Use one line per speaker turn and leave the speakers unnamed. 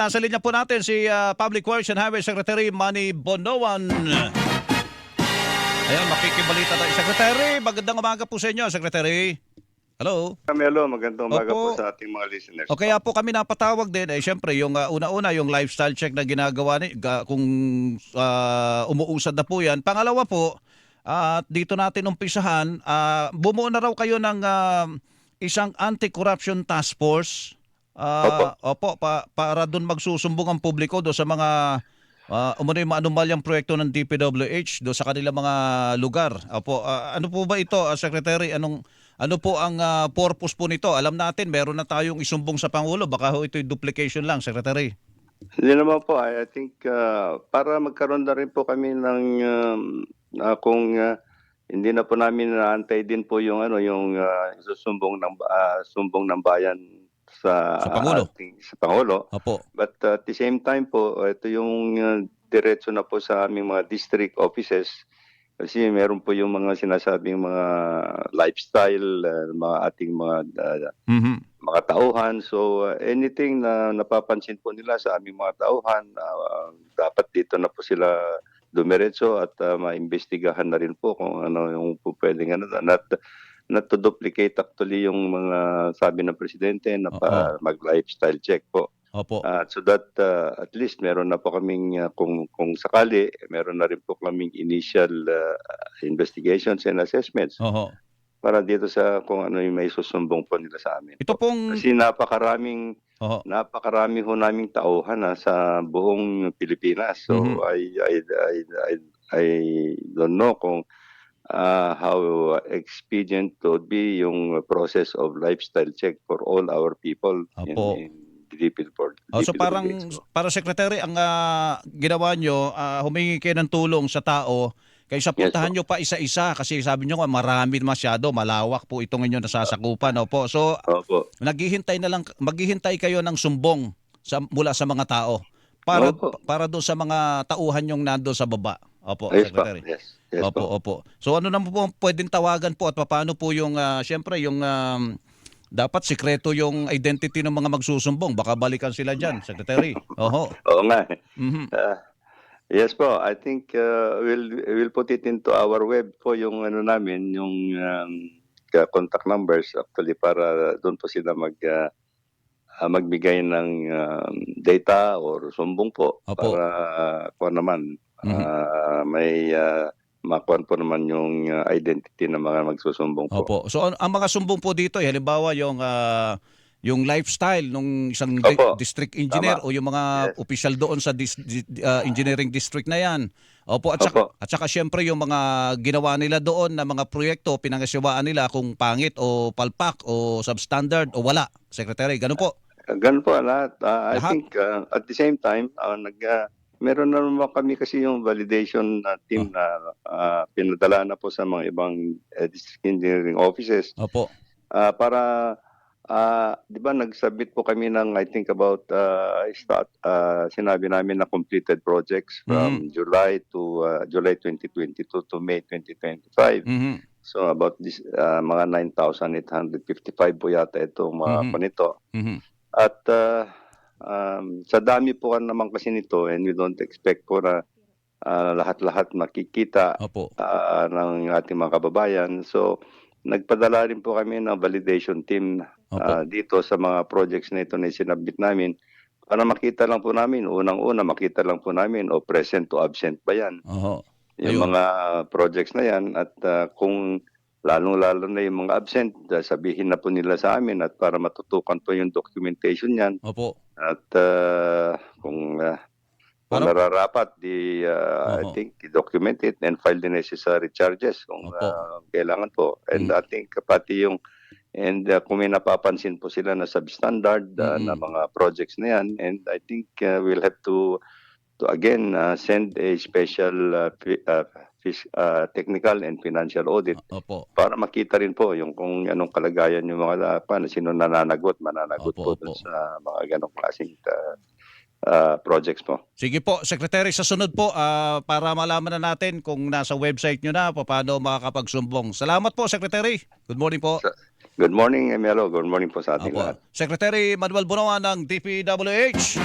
nasa linya po natin si Public Works and Highway Secretary Manny Bonoan. Ayan, makikibalita tayo. Secretary, magandang umaga po sa inyo, Secretary. Hello.
Camelo, magandang umaga
Opo.
po sa ating mga listeners.
O kaya po kami napatawag din, syempre yung una-una yung lifestyle check na ginagawa kung umuusad na po yan. Pangalawa po, dito natin umpisahan, bumuo na raw kayo ng isang anti-corruption task force. Opo, para doon magsusumbong ang publiko do sa mga yung mga anomalyang proyekto ng DPWH do sa kanilang mga lugar. Opo, ano po ba ito, Secretary? Ano po ang purpose po nito? Alam natin, meron na tayong isumbong sa Pangulo. Baka ho ito'y duplication lang, Secretary.
Hindi naman po, I think para magkaroon na rin po kami ng kung hindi na po namin naantay din po yung susumbong sumbong ng bayan sa
Pangulo.
sa Pangulo.
Opo.
But at the same time po, ito yung diretso na po sa aming mga district offices. Kasi meron po yung mga sinasabing mga lifestyle, mga ating mga tauhan. So anything na napapansin po nila sa aming mga tauhan, dapat dito na po sila dumiretso at maimbestigahan na rin po kung ano yung po pwedeng not to duplicate actually yung mga sabi ng presidente na mag-lifestyle check po.
Opo.
So that at least meron na po kaming kung sakali meron na rin po kaming initial investigations and assessments
Oho.
para dito sa kung ano yung may susumbong po nila sa amin.
Ito pong
Kasi napakarami ho naming tauhan sa buong Pilipinas. So I don't know kung how expedient would be yung process of lifestyle check for all our people in
so para Secretary, ang ginawa nyo, humingi kayo ng tulong sa tao kaysa puntahan nyo pa isa-isa kasi sabi nyo marami masyado, malawak po itong inyong nasasakupan. Opo. So maghihintay kayo ng sumbong mula sa mga tao para doon sa mga tauhan yung nandoon sa baba. Opo, Secretary.
Yes,
opo. So ano naman po pwedeng tawagan po at paano po yung syempre yung dapat sikreto yung identity ng mga magsusumbong. Baka balikan sila diyan, Secretary. Oho.
Oo nga. Yes po, I think we'll put it into our web po yung namin, yung contact numbers actually para doon po sila magbigay ng data or sumbong po.
Opo.
Para kung naman may makuha po naman yung identity ng mga magsusumbong po.
Opo. So ang mga sumbong po dito, halimbawa yung lifestyle ng isang district engineer o yung mga opisyal doon sa engineering district na yan. Opo. At saka syempre yung mga ginawa nila doon na mga proyekto, pinangasiwaan nila kung pangit o palpak o substandard o wala. Secretary, ganun po.
Ganun po lahat. I think at the same time, meron na naman kami kasi yung validation team na pinadala na po sa mga ibang district engineering offices.
Opo.
Para, di ba nag-submit po kami ng I think about, sinabi namin na completed projects from July 2022 to May 2025. So about this, mga 9,855 po yata itong mga panito. At sa dami po naman kasi nito and we don't expect po na lahat-lahat makikita ng ating mga kababayan. So nagpadala rin po kami ng validation team dito sa mga projects na ito na sinabit namin para makita lang po namin, unang-una makita lang po namin o present o absent ba yan. Yung mga projects na yan at kung lalong-lalo na yung mga absent, sabihin na po nila sa amin at para matutukan po yung documentation yan.
Opo.
At kung nararapat, I think i-document it and file the necessary charges kung kailangan po. And I think pati kung may napapansin po sila na substandard na mga projects na yan, and I think we'll have to again send a special technical and financial audit para makita rin po yung kung anong kalagayan yung mga sino mananagot po dun sa mga ganong klaseng projects po.
Sige po, Secretary, sa sunod po para malaman na natin kung nasa website nyo na paano makakapagsumbong. Salamat po, Secretary. Good morning po.
Good morning, Melo. Good morning po sa ating lahat.
Secretary Manuel Bonoan ng DPWH.